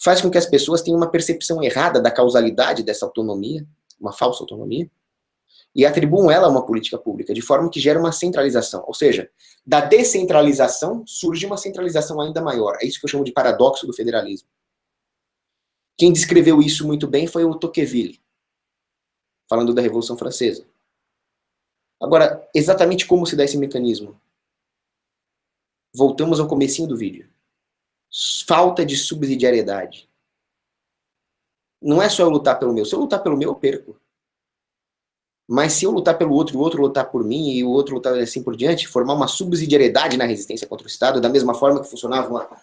Speaker 1: faz com que as pessoas tenham uma percepção errada da causalidade dessa autonomia, uma falsa autonomia, e atribuam ela a uma política pública, de forma que gera uma centralização. Ou seja, da descentralização surge uma centralização ainda maior. É isso que eu chamo de paradoxo do federalismo. Quem descreveu isso muito bem foi o Tocqueville, falando da Revolução Francesa. Agora, exatamente como se dá esse mecanismo? Voltamos ao comecinho do vídeo. Falta de subsidiariedade. Não é só eu lutar pelo meu. Se eu lutar pelo meu, eu perco. Mas se eu lutar pelo outro, e o outro lutar por mim, e o outro lutar assim por diante, formar uma subsidiariedade na resistência contra o Estado, da mesma forma que funcionava uma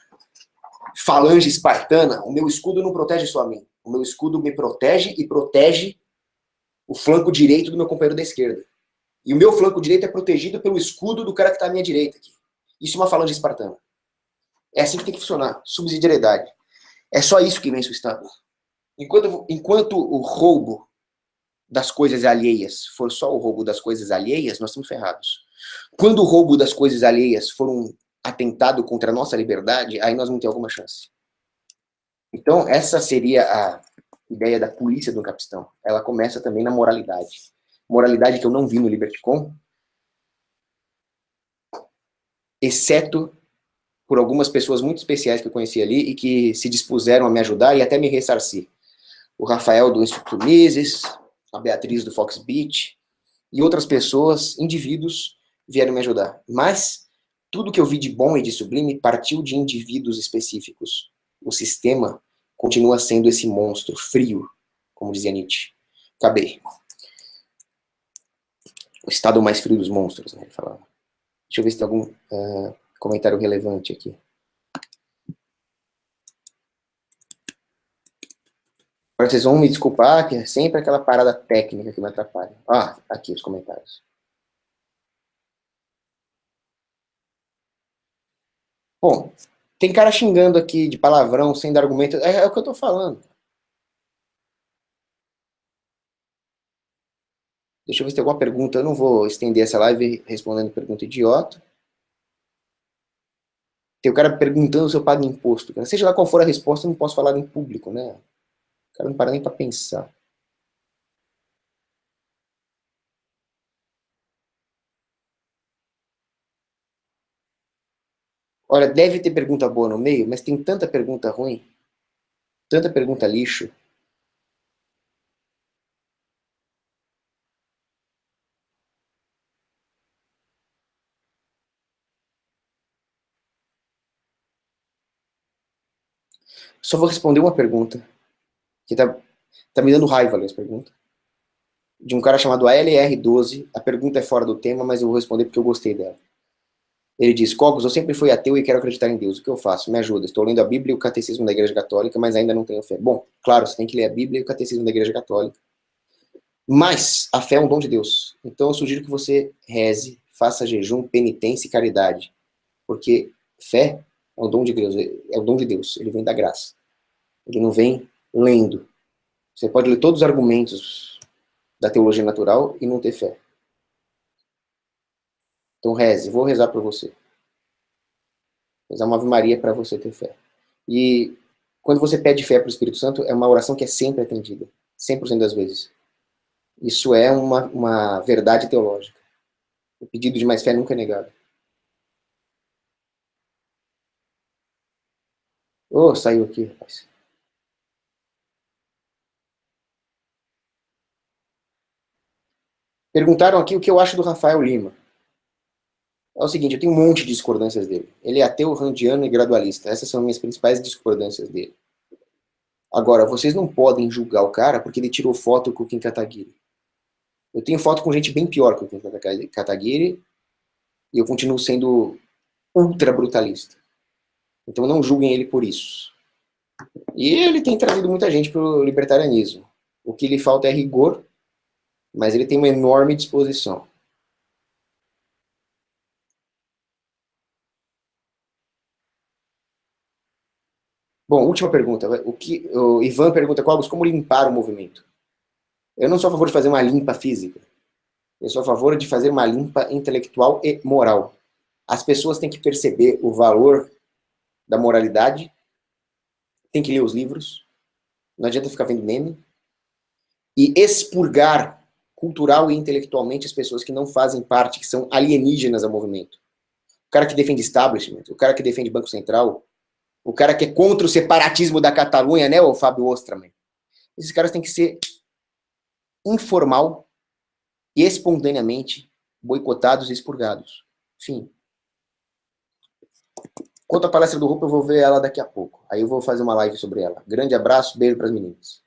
Speaker 1: falange espartana, o meu escudo não protege só a mim. O meu escudo me protege e protege o flanco direito do meu companheiro da esquerda. E o meu flanco direito é protegido pelo escudo do cara que está à minha direita aqui. Isso é uma falange espartana. É assim que tem que funcionar. Subsidiariedade. É só isso que vence o Estado. Enquanto o roubo das coisas alheias for só o roubo das coisas alheias, nós estamos ferrados. Quando o roubo das coisas alheias for um atentado contra a nossa liberdade, aí nós vamos ter alguma chance. Então, essa seria a ideia da polícia do capistão. Ela começa também na moralidade. Moralidade que eu não vi no Liberticon. exceto por algumas pessoas muito especiais que eu conheci ali e que se dispuseram a me ajudar e até me ressarcir. O Rafael do Instituto Mises, a Beatriz do Fox Beach e outras pessoas, indivíduos, vieram me ajudar. Mas tudo que eu vi de bom e de sublime partiu de indivíduos específicos. O sistema continua sendo esse monstro frio, como dizia Nietzsche. Acabei. O estado mais frio dos monstros, né, ele falava. Deixa eu ver se tem algum comentário relevante aqui. Agora vocês vão me desculpar, que é sempre aquela parada técnica que me atrapalha. Ah, aqui os comentários. Bom, tem cara xingando aqui de palavrão, sem dar argumento. É o que eu tô falando. Deixa eu ver se tem alguma pergunta. Eu não vou estender essa live respondendo pergunta idiota. Tem o cara perguntando se eu pago imposto. Seja lá qual for a resposta, eu não posso falar em público, né? O cara não para nem pra pensar. Olha, deve ter pergunta boa no meio, mas tem tanta pergunta ruim, tanta pergunta lixo. Só vou responder uma pergunta, que tá me dando raiva ler essa pergunta. De um cara chamado ALR12. A pergunta é fora do tema, mas eu vou responder porque eu gostei dela. Ele diz: Cogos, eu sempre fui ateu e quero acreditar em Deus. O que eu faço? Me ajuda. Estou lendo a Bíblia e o Catecismo da Igreja Católica, mas ainda não tenho fé. Bom, claro, você tem que ler a Bíblia e o Catecismo da Igreja Católica. Mas a fé é um dom de Deus. Então eu sugiro que você reze, faça jejum, penitência e caridade. Porque fé é um dom de Deus. É o dom de Deus. Ele vem da graça. Ele não vem lendo. Você pode ler todos os argumentos da teologia natural e não ter fé. Então reze. Vou rezar por você. Rezar uma Ave Maria para você ter fé. E quando você pede fé para o Espírito Santo, é uma oração que é sempre atendida. 100% das vezes. Isso é uma verdade teológica. O pedido de mais fé nunca é negado. Oh, saiu aqui, rapaz. Perguntaram aqui o que eu acho do Rafael Lima. É o seguinte, eu tenho um monte de discordâncias dele. Ele é ateu, randiano e gradualista. Essas são minhas principais discordâncias dele. Agora, vocês não podem julgar o cara porque ele tirou foto com o Kim Kataguiri. Eu tenho foto com gente bem pior que o Kim Kataguiri e eu continuo sendo ultra brutalista. Então não julguem ele por isso. E ele tem trazido muita gente para o libertarianismo. O que lhe falta é rigor, mas ele tem uma enorme disposição. Bom, última pergunta. O Ivan pergunta, Cogos, como limpar o movimento? Eu não sou a favor de fazer uma limpa física. Eu sou a favor de fazer uma limpa intelectual e moral. As pessoas têm que perceber o valor da moralidade, tem que ler os livros, não adianta ficar vendo meme, e expurgar cultural e intelectualmente as pessoas que não fazem parte, que são alienígenas ao movimento. O cara que defende establishment, o cara que defende Banco Central, o cara que é contra o separatismo da Catalunha, né, o Fábio Ostraman. Esses caras têm que ser informal e espontaneamente boicotados e expurgados. Fim. Quanto à palestra do Rupo, eu vou ver ela daqui a pouco. Aí eu vou fazer uma live sobre ela. Grande abraço, beijo para as meninas.